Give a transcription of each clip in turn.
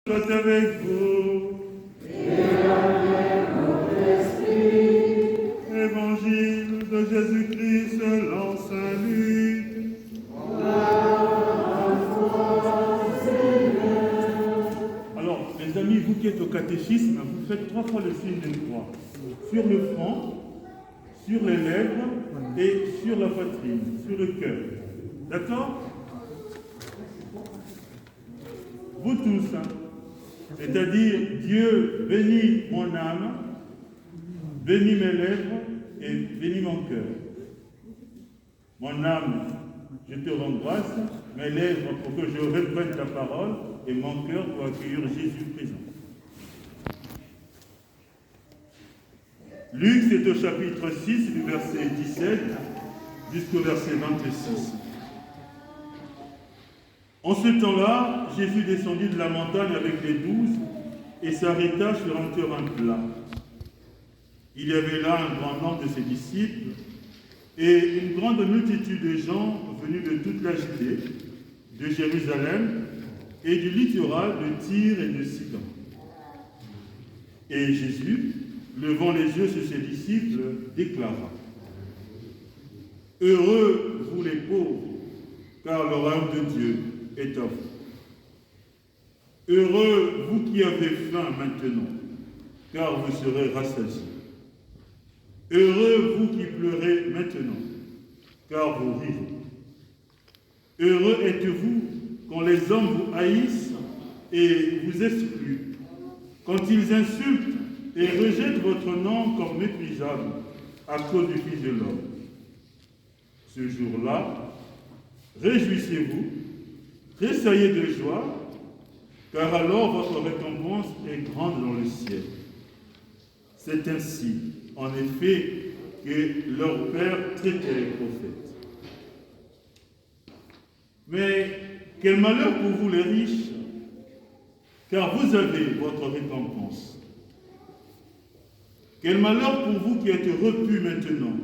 soit avec vous. Et avec votre esprit. Évangile de Jésus-Christ selon saint Luc. Alors, les amis, vous qui êtes au catéchisme, vous faites 3 fois le signe d'une croix. Sur le front, sur les lèvres et sur la poitrine, sur le cœur. D'accord? Vous tous, hein? C'est-à-dire, Dieu bénit mon âme, bénit mes lèvres et bénit mon cœur. Mon âme, je te rends grâce, mes lèvres pour que je reprenne ta parole et mon cœur pour accueillir Jésus présent. Luc, c'est au chapitre 6, du verset 17 jusqu'au verset 26. En ce temps-là, Jésus descendit de la montagne avec les 12 et s'arrêta sur un terrain plat. Il y avait là un grand nombre de ses disciples et une grande multitude de gens venus de toute la Judée, de Jérusalem et du littoral de Tyr et de Sidon. Et Jésus, levant les yeux sur ses disciples, déclara : « Heureux vous les pauvres, car le royaume de Dieu est à vous. Heureux vous qui avez faim maintenant, car vous serez rassasiés. Heureux vous qui pleurez maintenant, car vous rirez. Heureux êtes-vous quand les hommes vous haïssent et vous excluent, quand ils insultent et rejettent votre nom comme méprisable à cause du Fils de l'homme. Ce jour-là, réjouissez-vous, tressaillez de joie, car alors votre récompense est grande dans le ciel. C'est ainsi, en effet, que leur Père traitait les prophètes. Mais quel malheur pour vous les riches, car vous avez votre récompense. Quel malheur pour vous qui êtes repus maintenant,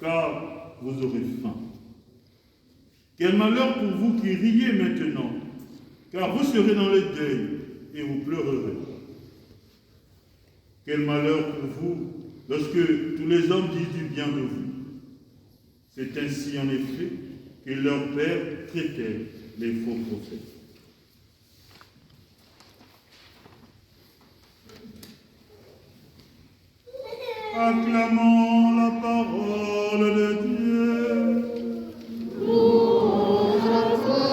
car vous aurez faim. Quel malheur pour vous qui riez maintenant, car vous serez dans le deuil et vous pleurerez. Quel malheur pour vous lorsque tous les hommes disent du bien de vous. C'est ainsi en effet que leur Père traitait les faux prophètes. Acclamons la parole de Dieu. Louange à toi,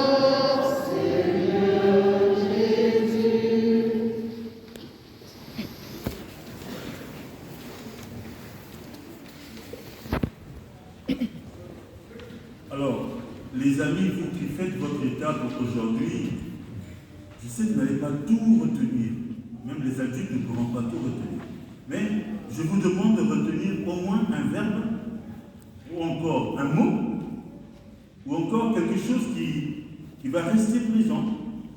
Seigneur Jésus. Alors, les amis, vous qui faites votre étape aujourd'hui, je sais que vous n'allez pas tout retenir. Même les adultes ne pourront pas tout retenir. Mais je vous demande de retenir au moins un verbe, ou encore un mot, ou encore quelque chose qui va rester présent.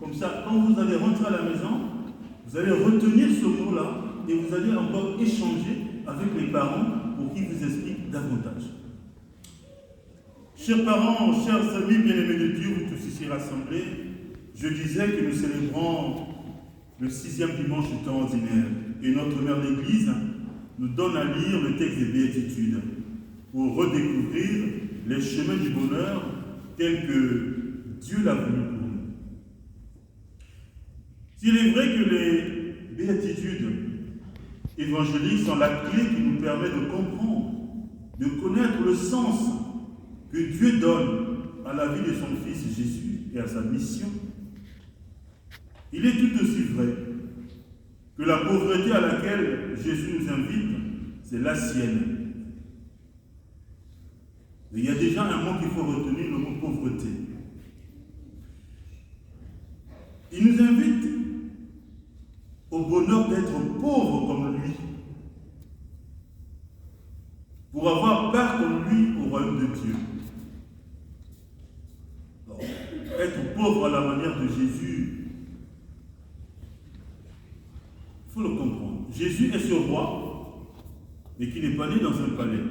Comme ça, quand vous allez rentrer à la maison, vous allez retenir ce mot-là et vous allez encore échanger avec les parents pour qu'ils vous expliquent davantage. Chers parents, chers amis bien-aimés de Dieu, vous tous ici rassemblés, je disais que nous célébrons le 6e dimanche du temps ordinaire. Et notre mère l'Église nous donne à lire le texte des Béatitudes pour redécouvrir les chemins du bonheur tels que Dieu l'a voulu pour nous. S'il est vrai que les Béatitudes évangéliques sont la clé qui nous permet de comprendre, de connaître le sens que Dieu donne à la vie de son Fils Jésus et à sa mission, il est tout aussi vrai que la pauvreté à laquelle Jésus nous invite, c'est la sienne. Mais il y a déjà un mot qu'il faut retenir, le mot pauvreté. Il nous invite au bonheur d'être pauvre comme lui, pour avoir part comme lui au royaume de Dieu. Alors, être pauvre à la manière de Jésus, il faut le comprendre. Jésus est ce roi, mais qui n'est pas né dans un palais.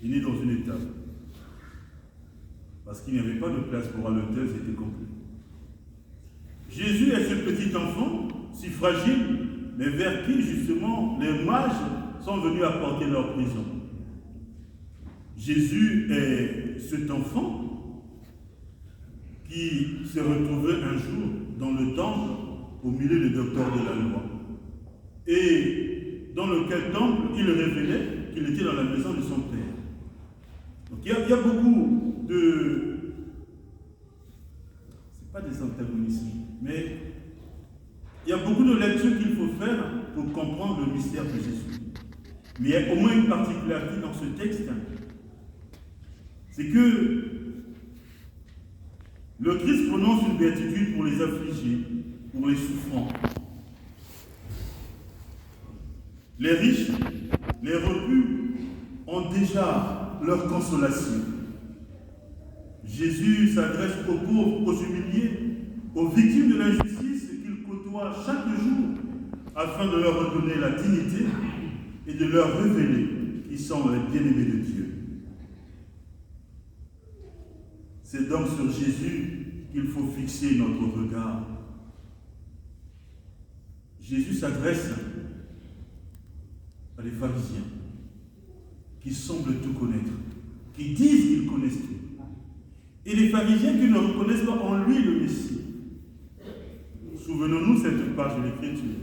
Il est né dans une étable. Parce qu'il n'y avait pas de place pour un hôtel, c'était complet. petit enfant, si fragile, mais vers qui justement les mages sont venus apporter leur prison. Jésus est cet enfant qui s'est retrouvé un jour dans le temple au milieu des docteurs de la loi. Et dans lequel temple il révélait qu'il était dans la maison de son père. Donc il y a beaucoup de... c'est pas des antagonismes, mais il y a beaucoup de lectures qu'il faut faire pour comprendre le mystère de Jésus. Mais il y a au moins une particularité dans ce texte, c'est que le Christ prononce une béatitude pour les affligés, pour les souffrants. Les riches, les repus ont déjà leur consolation. Jésus s'adresse aux pauvres, aux humiliés, aux victimes de l'injustice qu'il côtoie chaque jour afin de leur redonner la dignité et de leur révéler qu'ils sont les bien-aimés de Dieu. C'est donc sur Jésus qu'il faut fixer notre regard. Jésus s'adresse à des pharisiens qui semblent tout connaître, qui disent qu'ils connaissent tout. Et les pharisiens qui ne reconnaissent pas en lui le Messie. Souvenons-nous cette page de l'Écriture.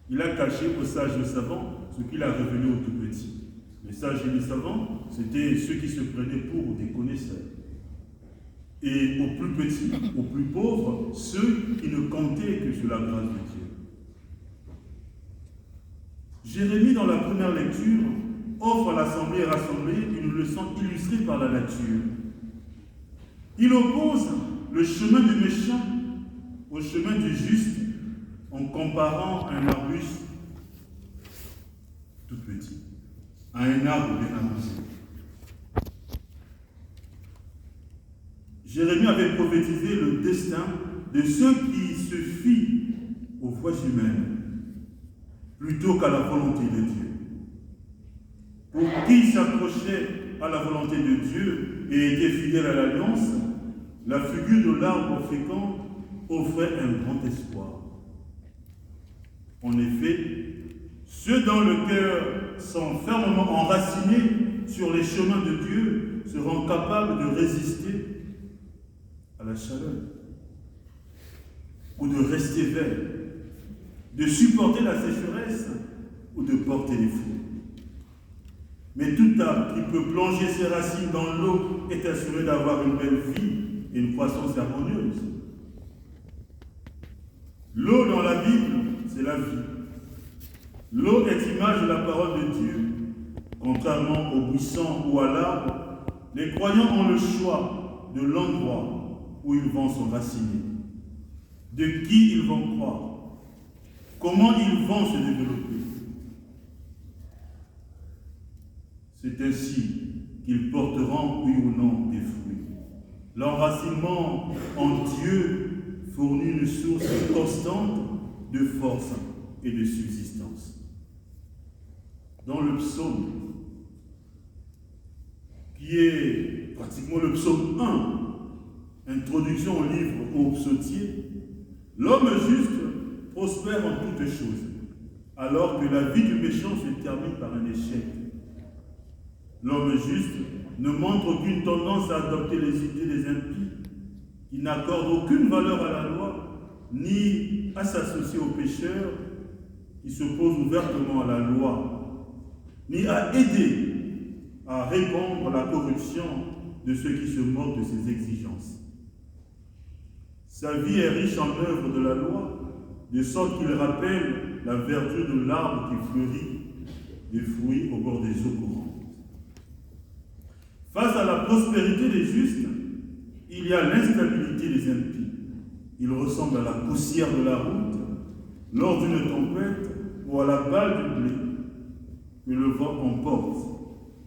Il a caché aux sages et aux savants ce qu'il a révélé aux tout petits. Les sages et les savants, c'était ceux qui se prenaient pour des connaisseurs. Et aux plus petits, aux plus pauvres, ceux qui ne comptaient que sur la grâce de Dieu. Jérémie, dans la première lecture, offre à l'Assemblée rassemblée une leçon illustrée par la nature. Il oppose le chemin du méchant au chemin du juste en comparant un arbuste tout petit à un arbre bien arrosé. Jérémie avait prophétisé le destin de ceux qui se fient aux voies humaines plutôt qu'à la volonté de Dieu. Pour qui s'accrochait à la volonté de Dieu et était fidèle à l'alliance, la figure de l'arbre fécond offrait un grand espoir. En effet, ceux dont le cœur sont fermement enracinés sur les chemins de Dieu seront capables de résister à la chaleur ou de rester verts, de supporter la sécheresse ou de porter les fruits. Mais tout arbre qui peut plonger ses racines dans l'eau est assuré d'avoir une belle vie et une croissance harmonieuse. L'eau dans la Bible, c'est la vie. L'eau est image de la parole de Dieu. Contrairement au buisson ou à l'arbre, les croyants ont le choix de l'endroit où ils vont s'enraciner, de qui ils vont croire, comment ils vont se développer. C'est ainsi qu'ils porteront, oui ou non, des fruits. L'enracinement en Dieu fournit une source constante de force et de subsistance. Dans le psaume, qui est pratiquement le psaume 1, introduction au livre aux psautiers, l'homme juste prospère en toutes choses, alors que la vie du méchant se termine par un échec. L'homme juste ne montre aucune tendance à adopter les idées des impies, qui n'accordent aucune valeur à la loi, ni à s'associer aux pécheurs qui s'opposent ouvertement à la loi, ni à aider à répandre la corruption de ceux qui se moquent de ses exigences. Sa vie est riche en œuvres de la loi, de sorte qu'il rappelle la verdure de l'arbre qui fleurit des fruits au bord des eaux courantes. Face à la prospérité des justes, il y a l'instabilité des impies. Ils ressemblent à la poussière de la route lors d'une tempête ou à la balle du blé que le vent emporte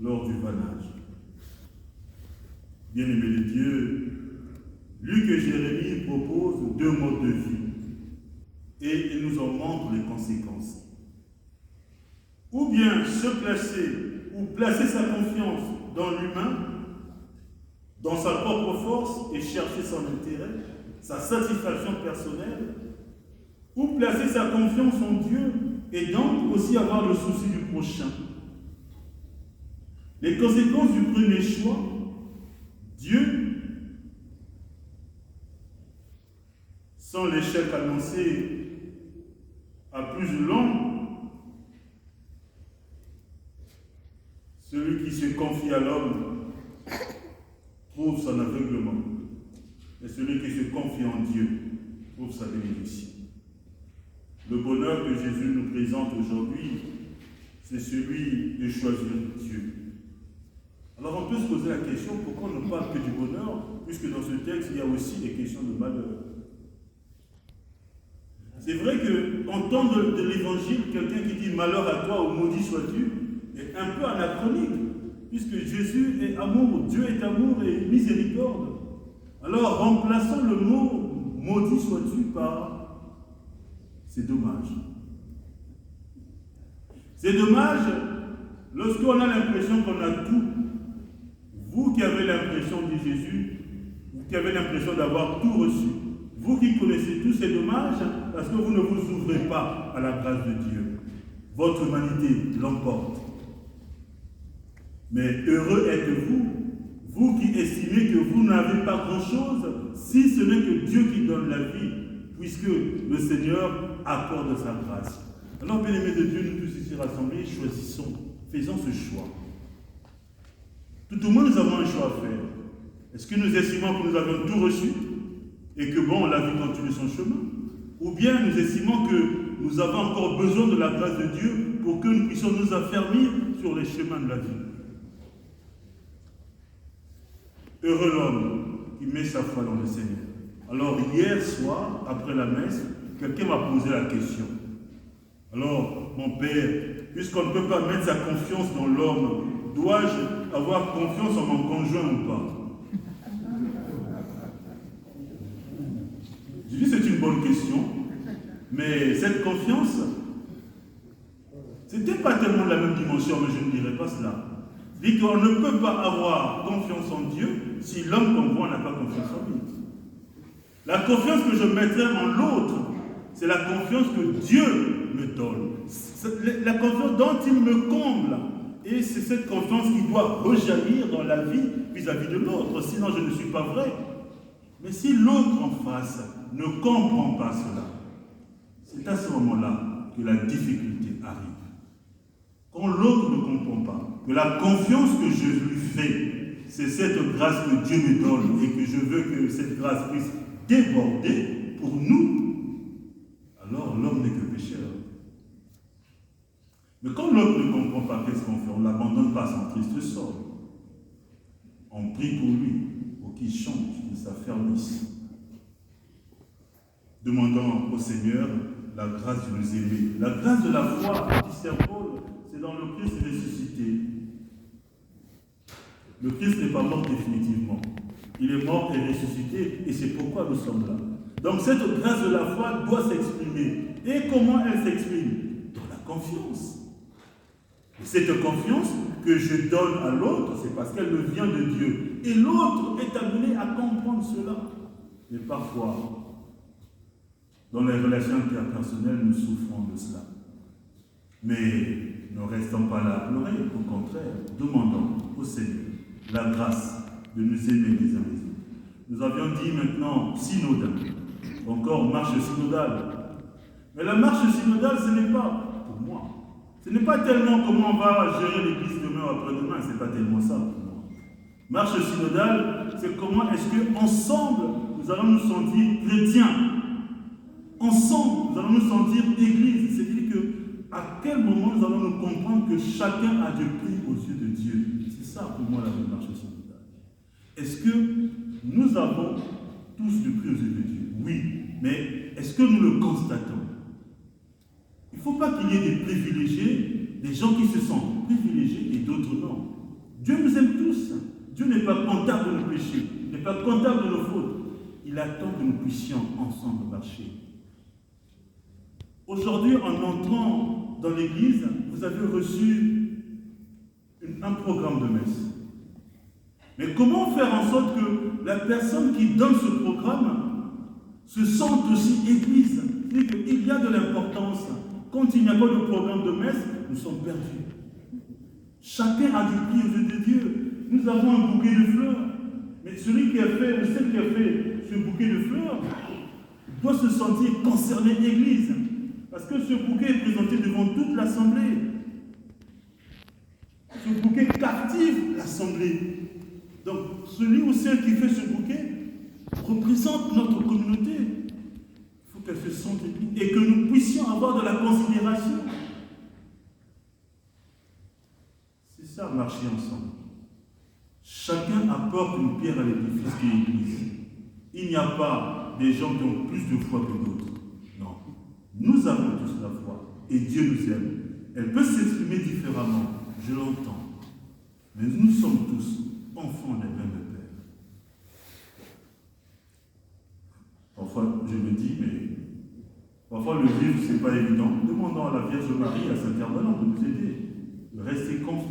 lors du vannage. Bien-aimés de Dieu, Luc et Jérémie proposent deux modes de vie et ils nous en montrent les conséquences. Ou bien se placer ou placer sa confiance dans l'humain, dans sa propre force et chercher son intérêt, sa satisfaction personnelle, ou placer sa confiance en Dieu et donc aussi avoir le souci du prochain. Les conséquences du premier choix, Dieu, sans l'échec annoncé à plus long, celui qui se confie à l'homme trouve son aveuglement, et celui qui se confie en Dieu trouve sa bénédiction. Le bonheur que Jésus nous présente aujourd'hui, c'est celui de choisir Dieu. Alors on peut se poser la question, pourquoi on ne parle que du bonheur, puisque dans ce texte, il y a aussi des questions de malheur. C'est vrai qu'en temps de l'évangile, quelqu'un qui dit « malheur à toi ou maudit sois-tu » est un peu anachronique, puisque Jésus est amour, Dieu est amour et miséricorde. Alors remplaçons le mot « maudit sois-tu » par « c'est dommage ». C'est dommage lorsqu'on a l'impression qu'on a tout. Vous qui avez l'impression, dit Jésus, vous qui avez l'impression d'avoir tout reçu, vous qui connaissez tout, c'est dommage parce que vous ne vous ouvrez pas à la grâce de Dieu. Votre humanité l'emporte. Mais heureux êtes-vous, vous qui estimez que vous n'avez pas grand-chose, si ce n'est que Dieu qui donne la vie, puisque le Seigneur accorde sa grâce. Alors, bien-aimés de Dieu, nous tous ici rassemblés, choisissons, faisons ce choix. Tout au moins, nous avons un choix à faire. Est-ce que nous estimons que nous avons tout reçu et que bon, la vie continue son chemin? Ou bien nous estimons que nous avons encore besoin de la grâce de Dieu pour que nous puissions nous affermir sur les chemins de la vie? Heureux l'homme qui met sa foi dans le Seigneur. Alors, hier soir, après la messe, quelqu'un m'a posé la question. Alors, mon père, puisqu'on ne peut pas mettre sa confiance dans l'homme, dois-je avoir confiance en mon conjoint ou pas? Je dis c'est une bonne question, mais cette confiance, c'était pas tellement la même dimension, mais je ne dirais pas cela. Dit qu'on ne peut pas avoir confiance en Dieu si l'homme qu'on voit n'a pas confiance en lui. La confiance que je mettrai en l'autre, c'est la confiance que Dieu me donne. C'est la confiance dont il me comble. Et c'est cette confiance qui doit rejaillir dans la vie vis-à-vis de l'autre. Sinon, je ne suis pas vrai. Mais si l'autre en face ne comprend pas cela, c'est à ce moment-là que la difficulté arrive. Quand l'autre ne comprend pas, que la confiance que je lui fais, c'est cette grâce que Dieu me donne et que je veux que cette grâce puisse déborder pour nous, alors l'homme n'est que pécheur. Mais quand l'homme ne comprend pas, qu'est-ce qu'on fait? On ne l'abandonne pas à son triste sort. On prie pour lui, pour qu'il change de sa fermesse. Demandant au Seigneur la grâce de nous aimer. La grâce de la foi, dit Saint Paul, c'est dans le Christ ressuscité. Le Christ n'est pas mort définitivement. Il est mort et ressuscité, et c'est pourquoi nous sommes là. Donc cette grâce de la foi doit s'exprimer. Et comment elle s'exprime? Dans la confiance. Et cette confiance que je donne à l'autre, c'est parce qu'elle me vient de Dieu. Et l'autre est amené à comprendre cela. Mais parfois, dans les relations interpersonnelles, nous souffrons de cela. Mais ne restons pas là à pleurer, au contraire, demandons au Seigneur la grâce de nous aimer les uns les autres. Nous avions dit maintenant synodal, encore marche synodale. Mais la marche synodale, ce n'est pas pour moi. Ce n'est pas tellement comment on va gérer l'église demain ou après-demain, ce n'est pas tellement ça pour moi. Marche synodale, c'est comment est-ce qu'ensemble, nous allons nous sentir chrétiens. Ensemble, nous allons nous sentir église. C'est-à-dire qu'à quel moment nous allons nous comprendre que chacun a du prix aux yeux de Dieu. C'est ça pour moi la marche synodale. Est-ce que nous avons tous du prix aux yeux de Dieu? Oui, mais est-ce que nous le constatons? Il ne faut pas qu'il y ait des privilégiés, des gens qui se sentent privilégiés et d'autres non. Dieu nous aime tous. Dieu n'est pas comptable de nos péchés, il n'est pas comptable de nos fautes. Il attend que nous puissions ensemble marcher. Aujourd'hui, en entrant dans l'église, vous avez reçu un programme de messe. Mais comment faire en sorte que la personne qui donne ce programme se sente aussi église, dit qu'il y a de l'importance. Quand il n'y a pas de programme de messe, nous sommes perdus. Chacun a du prix aux yeux de Dieu. Nous avons un bouquet de fleurs. Mais celui qui a fait, ou celle qui a fait ce bouquet de fleurs, doit se sentir concerné l'Église. Parce que ce bouquet est présenté devant toute l'Assemblée. Ce bouquet captive l'Assemblée. Donc, celui ou celle qui fait ce bouquet représente notre communauté. Il faut qu'elle se sente et que nous puissions avoir de la considération. C'est ça, marcher ensemble. Chacun apporte une pierre à l'édifice qui est l'Église. Il n'y a pas des gens qui ont plus de foi que d'autres. Non. Nous avons tous la foi et Dieu nous aime. Elle peut s'exprimer différemment, je l'entends. Mais nous sommes tous enfants d'un même Père. Parfois, je me dis, mais parfois le vivre, ce n'est pas évident. Demandons à la Vierge Marie, à Saint Hermelin de nous aider. Restez confiants.